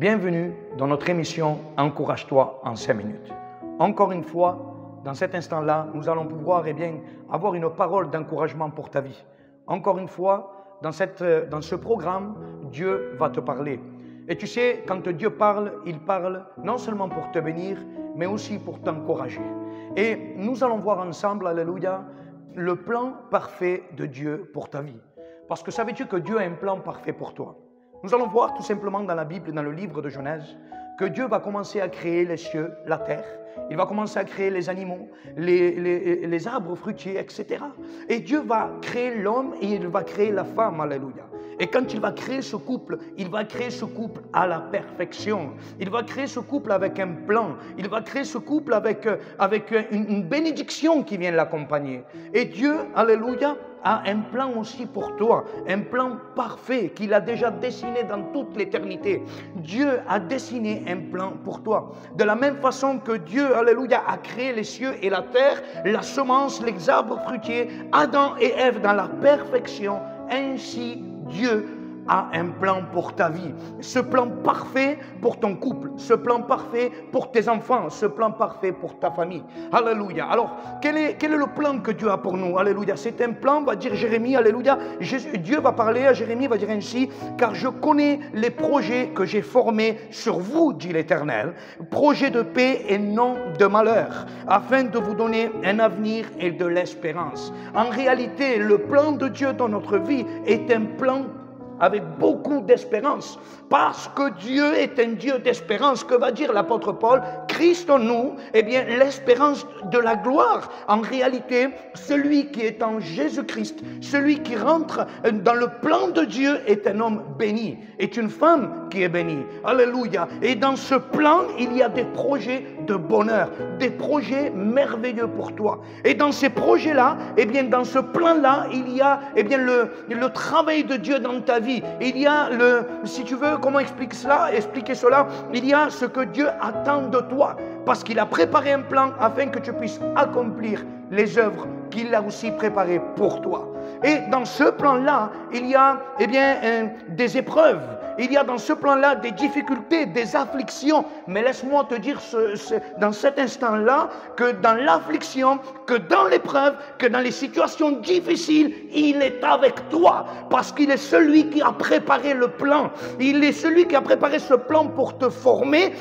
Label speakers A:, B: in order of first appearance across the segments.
A: Bienvenue dans notre émission Encourage-toi en 5 minutes. Encore une fois, dans cet instant-là, nous allons pouvoir avoir une parole d'encouragement pour ta vie. Encore une fois, dans ce programme, Dieu va te parler. Et tu sais, quand Dieu parle, il parle non seulement pour te bénir, mais aussi pour t'encourager. Et nous allons voir ensemble, alléluia, le plan parfait de Dieu pour ta vie. Parce que savais-tu que Dieu a un plan parfait pour toi? Nous allons voir tout simplement dans la Bible, dans le livre de Genèse, que Dieu va commencer à créer les cieux, la terre. Il va commencer à créer les animaux, les arbres fruitiers, etc. Et Dieu va créer l'homme et il va créer la femme, alléluia. Et quand il va créer ce couple, il va créer ce couple à la perfection. Il va créer ce couple avec un plan. Il va créer ce couple avec une bénédiction qui vient l'accompagner. Et Dieu, alléluia, a un plan aussi pour toi, un plan parfait qu'il a déjà dessiné dans toute l'éternité. Dieu a dessiné un plan pour toi. De la même façon que Dieu, alléluia, a créé les cieux et la terre, la semence, les arbres fruitiers, Adam et Ève dans la perfection, ainsi Dieu a un plan pour ta vie. Ce plan parfait pour ton couple, ce plan parfait pour tes enfants, ce plan parfait pour ta famille. Alléluia. Alors, quel est le plan que Dieu a pour nous? Alléluia. C'est un plan, va dire Jérémie, alléluia. Dieu va parler à Jérémie, va dire ainsi, car je connais les projets que j'ai formés sur vous, dit l'Éternel, projets de paix et non de malheur, afin de vous donner un avenir et de l'espérance. En réalité, le plan de Dieu dans notre vie est un plan avec beaucoup d'espérance, parce que Dieu est un Dieu d'espérance. Que va dire l'apôtre Paul? Christ en nous, eh bien, l'espérance de la gloire. En réalité, celui qui est en Jésus-Christ, celui qui rentre dans le plan de Dieu est un homme béni, est une femme qui est bénie. Alléluia. Et dans ce plan, il y a des projets de bonheur, des projets merveilleux pour toi. Et dans ces projets-là, eh bien, dans ce plan-là, il y a, eh bien, le travail de Dieu dans ta vie. Il y a si tu veux, comment expliquer cela, il y a ce que Dieu attend de toi, parce qu'il a préparé un plan afin que tu puisses accomplir les œuvres qu'il a aussi préparées pour toi. Et dans ce plan-là, il y a, eh bien, des épreuves. Il y a dans ce plan-là des difficultés, des afflictions. Mais laisse-moi te dire dans cet instant-là que dans l'affliction, que dans l'épreuve, que dans les situations difficiles, il est avec toi. Parce qu'il est celui qui a préparé le plan. Il est celui qui a préparé ce plan pour te former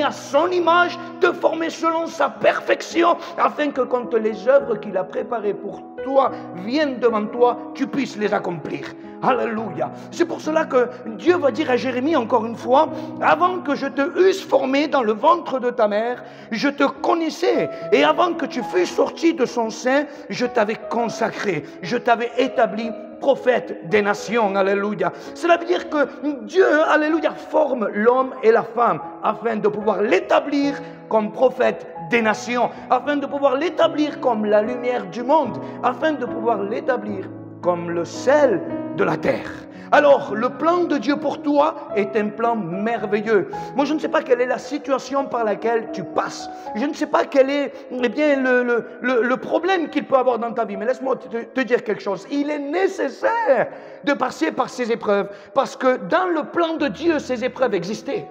A: à son image, te former selon sa perfection, afin que quand les œuvres qu'il a préparées pour toi viennent devant toi, tu puisses les accomplir. Alléluia. C'est pour cela que Dieu va dire à Jérémie encore une fois, avant que je te eusse formé dans le ventre de ta mère, je te connaissais, et avant que tu fusses sorti de son sein, je t'avais consacré, je t'avais établi prophète des nations. Alléluia. Cela veut dire que Dieu, alléluia, forme l'homme et la femme afin de pouvoir l'établir comme prophète des nations, afin de pouvoir l'établir comme la lumière du monde, afin de pouvoir l'établir comme le sel de la terre. Alors, le plan de Dieu pour toi est un plan merveilleux. Moi, je ne sais pas quelle est la situation par laquelle tu passes. Je ne sais pas quel est, eh bien, le problème qu'il peut avoir dans ta vie. Mais laisse-moi te dire quelque chose. Il est nécessaire de passer par ces épreuves. Parce que dans le plan de Dieu, ces épreuves existaient.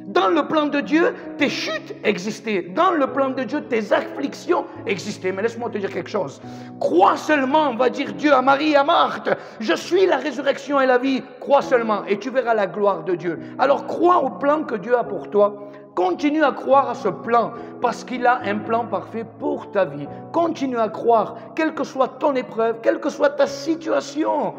A: Dans le plan de Dieu, tes chutes existaient. Dans le plan de Dieu, tes afflictions existaient. Mais laisse-moi te dire quelque chose. Crois seulement, va dire Dieu à Marie et à Marthe. Je suis la résurrection et la vie. Crois seulement et tu verras la gloire de Dieu. Alors crois au plan que Dieu a pour toi. Continue à croire à ce plan parce qu'il a un plan parfait pour ta vie. Continue à croire, quelle que soit ton épreuve, quelle que soit ta situation.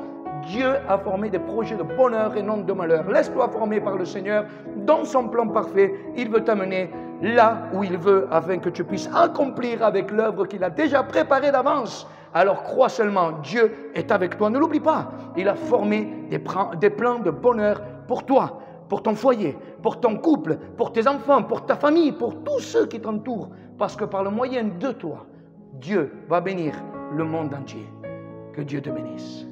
A: Dieu a formé des projets de bonheur et non de malheur. Laisse-toi former par le Seigneur dans son plan parfait. Il veut t'amener là où il veut afin que tu puisses accomplir avec l'œuvre qu'il a déjà préparée d'avance. Alors crois seulement, Dieu est avec toi. Ne l'oublie pas, il a formé des plans de bonheur pour toi, pour ton foyer, pour ton couple, pour tes enfants, pour ta famille, pour tous ceux qui t'entourent. Parce que par le moyen de toi, Dieu va bénir le monde entier. Que Dieu te bénisse.